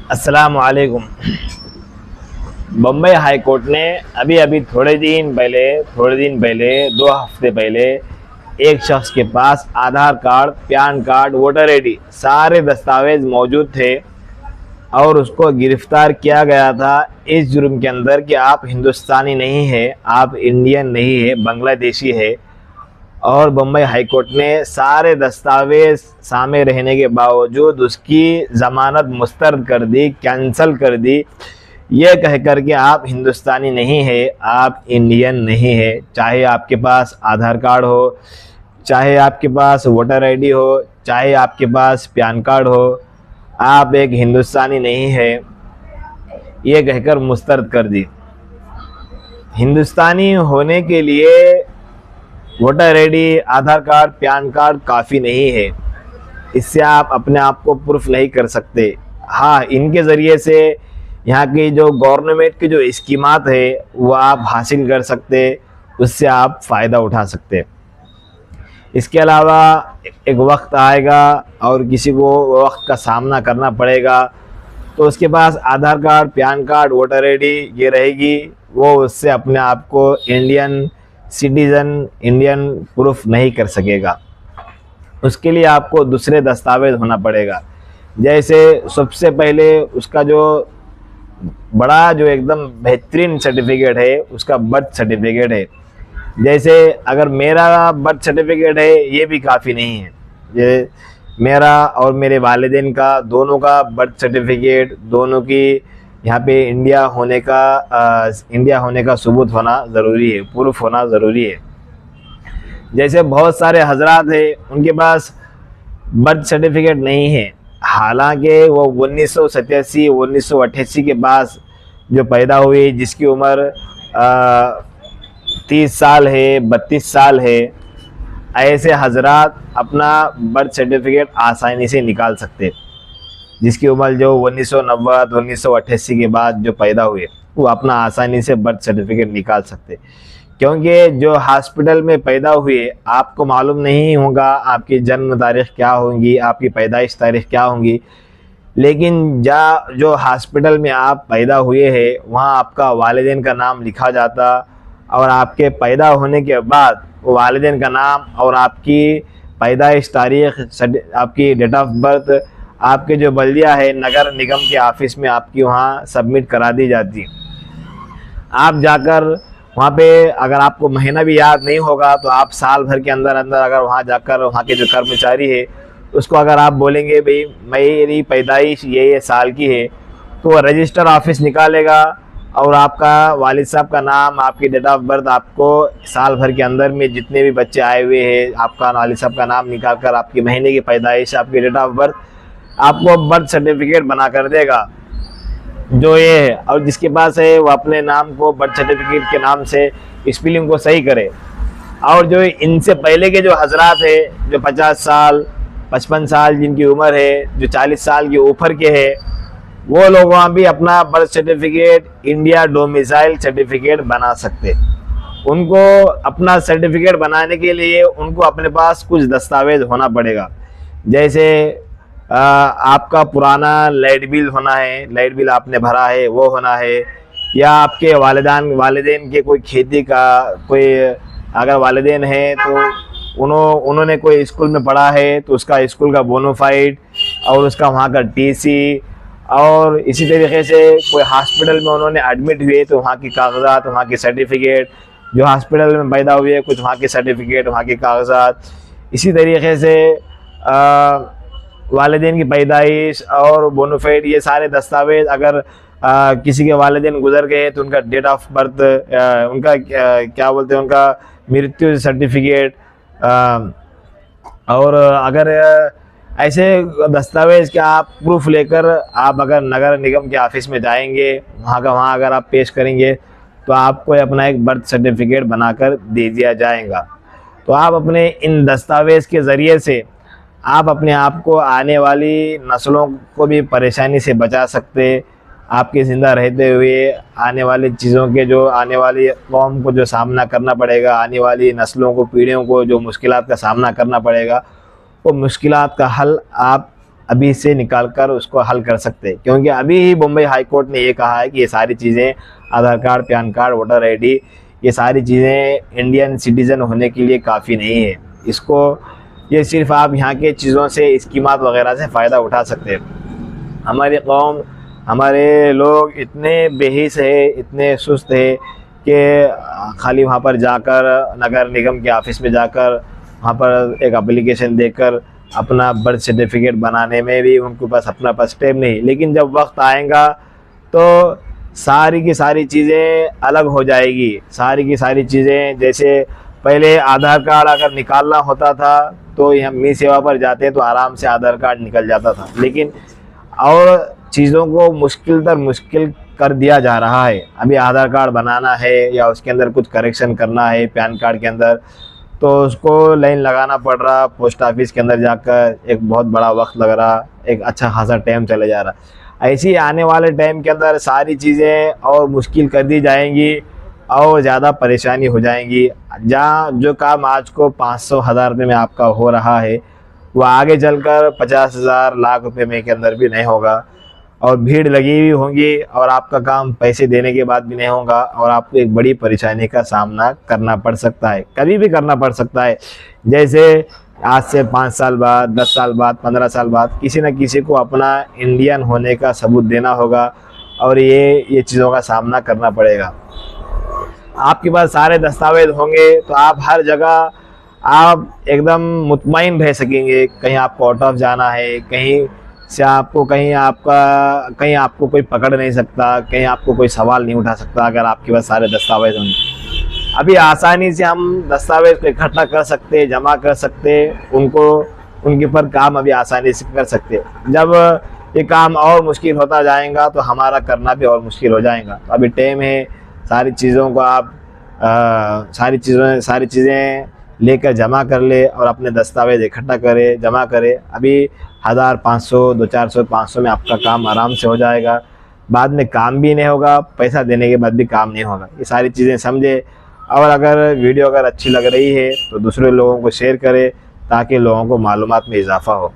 अस्सलाम वालेकुम। Bombay high court ने अभी थोड़े दिन पहले 2 हफ्ते पहले एक शख्स के पास Aadhaar card, PAN card, voter ID सारे दस्तावेज मौजूद थे और उसको गिरफ्तार किया गया था इस जुर्म के अंदर कि आप हिंदुस्तानी नहीं है, आप इंडियन नहीं है, बांग्लादेशी है। और बम्बई हाई कोर्ट ने सारे दस्तावेज सामने रहने के बावजूद उसकी ज़मानत मुस्तरद कर दी, कैंसल कर दी, ये कह कर के आप हिंदुस्तानी नहीं है, आप इंडियन नहीं है। चाहे आपके पास आधार कार्ड हो, चाहे आपके पास वोटर आईडी हो, चाहे आपके पास पैन कार्ड हो, आप एक हिंदुस्तानी नहीं है, ये कहकर मुस्तरद कर दी। हिंदुस्तानी होने के लिए वोटर आईडी, आधार कार्ड, पैन कार्ड काफ़ी नहीं है। इससे आप अपने आप को प्रूफ नहीं कर सकते। हाँ, इनके ज़रिए से यहाँ की जो गवर्नमेंट की जो स्कीमात है वो आप हासिल कर सकते, उससे आप फ़ायदा उठा सकते। इसके अलावा एक वक्त आएगा और किसी को वक्त का सामना करना पड़ेगा तो उसके पास Aadhaar card, PAN card, voter ID ये रहेगी, वो उससे अपने आप को इंडियन सिटीज़न, इंडियन प्रूफ नहीं कर सकेगा। उसके लिए आपको दूसरे दस्तावेज होना पड़ेगा। जैसे सबसे पहले उसका जो बड़ा जो एकदम बेहतरीन सर्टिफिकेट है उसका बर्थ सर्टिफिकेट है। जैसे अगर मेरा बर्थ सर्टिफिकेट है ये भी काफ़ी नहीं है। ये मेरा और मेरे वालिदैन का दोनों का बर्थ सर्टिफिकेट, दोनों की यहाँ पे इंडिया होने का सबूत होना ज़रूरी है, प्रूफ होना ज़रूरी है। जैसे बहुत सारे हजरात हैं उनके पास बर्थ सर्टिफिकेट नहीं है, हालांकि वो 1987, 1988 के बाद जो पैदा हुई, जिसकी उम्र 30 साल है, 32 साल है, ऐसे हजरात अपना बर्थ सर्टिफिकेट आसानी से निकाल सकते। जिसकी उम्र जो 1990, 1988 के बाद जो पैदा हुए वो अपना आसानी से बर्थ सर्टिफिकेट निकाल सकते। क्योंकि जो हॉस्पिटल में पैदा हुए आपको मालूम नहीं होगा आपकी जन्म तारीख क्या होंगी, आपकी पैदाइश तारीख क्या होंगी, लेकिन जो हॉस्पिटल में आप पैदा हुए हैं वहाँ आपका वालिदैन का नाम लिखा जाता और आपके पैदा होने के बाद वो वालिदैन का नाम और आपकी पैदाइश तारीख, आपकी डेट ऑफ बर्थ, आपके जो बल्दिया है नगर निगम के ऑफिस में आपकी वहाँ सबमिट करा दी जाती। आप जाकर वहाँ पे अगर आपको महीना भी याद नहीं होगा तो आप साल भर के अंदर अगर वहाँ जाकर वहाँ के जो कर्मचारी है उसको अगर आप बोलेंगे भाई मेरी पैदाइश ये साल की है, तो वो रजिस्टर ऑफिस निकालेगा और आपका वालिद साहब का नाम, आपकी डेट ऑफ बर्थ, आपको साल भर के अंदर में जितने भी बच्चे आए हुए हैं आपका वालिद साहब का नाम निकाल कर आपकी महीने की पैदाइश, आपकी डेट ऑफ बर्थ, आपको बर्थ सर्टिफिकेट बना कर देगा जो ये है। और जिसके पास है वो अपने नाम को बर्थ सर्टिफिकेट के नाम से स्पेलिंग को सही करे। और जो इनसे पहले के जो हजरात है जो 50 साल, 55 साल जिनकी उम्र है, जो 40 साल के ऊपर के है, वो लोग वहाँ भी अपना birth certificate, India domicile certificate बना सकते। उनको अपना सर्टिफिकेट बनाने के लिए उनको अपने पास कुछ दस्तावेज होना पड़ेगा। जैसे आपका पुराना लाइट बिल होना है, लाइट बिल आपने भरा है वो होना है, या आपके वालिदैन के कोई खेती का कोई अगर वालिदैन है तो उन्होंने कोई स्कूल में पढ़ा है तो उसका स्कूल का बोनोफाइड और उसका वहाँ का टीसी, और इसी तरीके से कोई हॉस्पिटल में उन्होंने एडमिट हुए तो वहाँ की कागजात, वहाँ की सर्टिफिकेट, जो हॉस्पिटल में पैदा हुए कुछ वहाँ के सर्टिफिकेट, वहाँ के कागजात। इसी तरीके से वालिदैन की पैदाइश और बोनोफाइड, ये सारे दस्तावेज अगर किसी के वालिदैन गुजर गए तो उनका डेट ऑफ बर्थ, उनका क्या बोलते हैं, उनका मृत्यु सर्टिफिकेट, और अगर ऐसे दस्तावेज के आप प्रूफ लेकर आप अगर नगर निगम के ऑफिस में जाएंगे, वहाँ अगर आप पेश करेंगे तो आपको अपना एक बर्थ सर्टिफिकेट बनाकर दे दिया जाएगा। तो आप अपने इन दस्तावेज के ज़रिए से आप अपने आप को आने वाली नस्लों को भी परेशानी से बचा सकते। आपके ज़िंदा रहते हुए आने वाली चीज़ों के, जो आने वाली कौम को जो सामना करना पड़ेगा, आने वाली नस्लों को, पीढ़ियों को जो मुश्किलात का सामना करना पड़ेगा, वो मुश्किलात का हल आप अभी से निकाल कर उसको हल कर सकते हैं, क्योंकि अभी ही मुंबई हाई कोर्ट ने ये कहा है कि ये सारी चीज़ें, Aadhaar card, PAN card, voter ID, ये सारी चीज़ें इंडियन सिटीज़न होने के लिए काफ़ी नहीं है। इसको, ये सिर्फ आप यहाँ के चीज़ों से, स्कीमात वगैरह से फ़ायदा उठा सकते हैं। हमारी कौम, हमारे लोग इतने बेहिस है, इतने सुस्त है कि खाली वहाँ पर जाकर, नगर निगम के ऑफिस में जाकर, वहाँ पर एक एप्लीकेशन देकर अपना बर्थ सर्टिफिकेट बनाने में भी उनके पास अपना पास टाइम नहीं। लेकिन जब वक्त आएगा तो सारी की सारी चीज़ें अलग हो जाएगी। सारी की सारी चीज़ें, जैसे पहले आधार कार्ड अगर निकालना होता था तो यहाँ मी सेवा पर जाते तो आराम से आधार कार्ड निकल जाता था, लेकिन और चीज़ों को मुश्किल कर दिया जा रहा है। अभी आधार कार्ड बनाना है या उसके अंदर कुछ करेक्शन करना है पैन कार्ड के अंदर, तो उसको लाइन लगाना पड़ रहा, पोस्ट ऑफिस के अंदर जाकर एक बहुत बड़ा वक्त लग रहा, एक अच्छा खासा टाइम चले जा रहा। ऐसे ही आने वाले टाइम के अंदर सारी चीज़ें और मुश्किल कर दी जाएंगी और ज़्यादा परेशानी हो जाएंगी। जहाँ जो काम आज को 500,000 रुपये में आपका हो रहा है, वो आगे चलकर 50,000 लाख रुपए में के अंदर भी नहीं होगा, और भीड़ लगी हुई होंगी और आपका काम पैसे देने के बाद भी नहीं होगा, और आपको एक बड़ी परेशानी का सामना करना पड़ सकता है, कभी भी करना पड़ सकता है। जैसे आज से 5 साल बाद, 10 साल बाद, 15 साल बाद किसी न किसी को अपना इंडियन होने का सबूत देना होगा, और ये चीज़ों का सामना करना पड़ेगा। आपके पास सारे दस्तावेज होंगे तो आप हर जगह आप एकदम मुतमईन रह सकेंगे। कहीं आपको आउट ऑफ जाना है, कहीं से आपको कहीं आपको कोई पकड़ नहीं सकता, कहीं आपको कोई सवाल नहीं उठा सकता अगर आपके पास सारे दस्तावेज होंगे। अभी आसानी से हम दस्तावेज को इकट्ठा कर सकते, जमा कर सकते, उनके पर काम अभी आसानी से कर सकते। जब ये काम और मुश्किल होता जाएगा तो हमारा करना भी और मुश्किल हो जाएगा। तो अभी टाइम है, सारी चीज़ों को आप सारी चीज़ें लेकर जमा कर ले और अपने दस्तावेज इकट्ठा करे, जमा करे। अभी 1000, 500, 200, 400, 500 में आपका काम आराम से हो जाएगा। बाद में काम भी नहीं होगा, पैसा देने के बाद भी काम नहीं होगा। ये सारी चीज़ें समझे। और अगर वीडियो अगर अच्छी लग रही है तो दूसरे लोगों को शेयर करें ताकि लोगों को मालूमात में इजाफ़ा हो।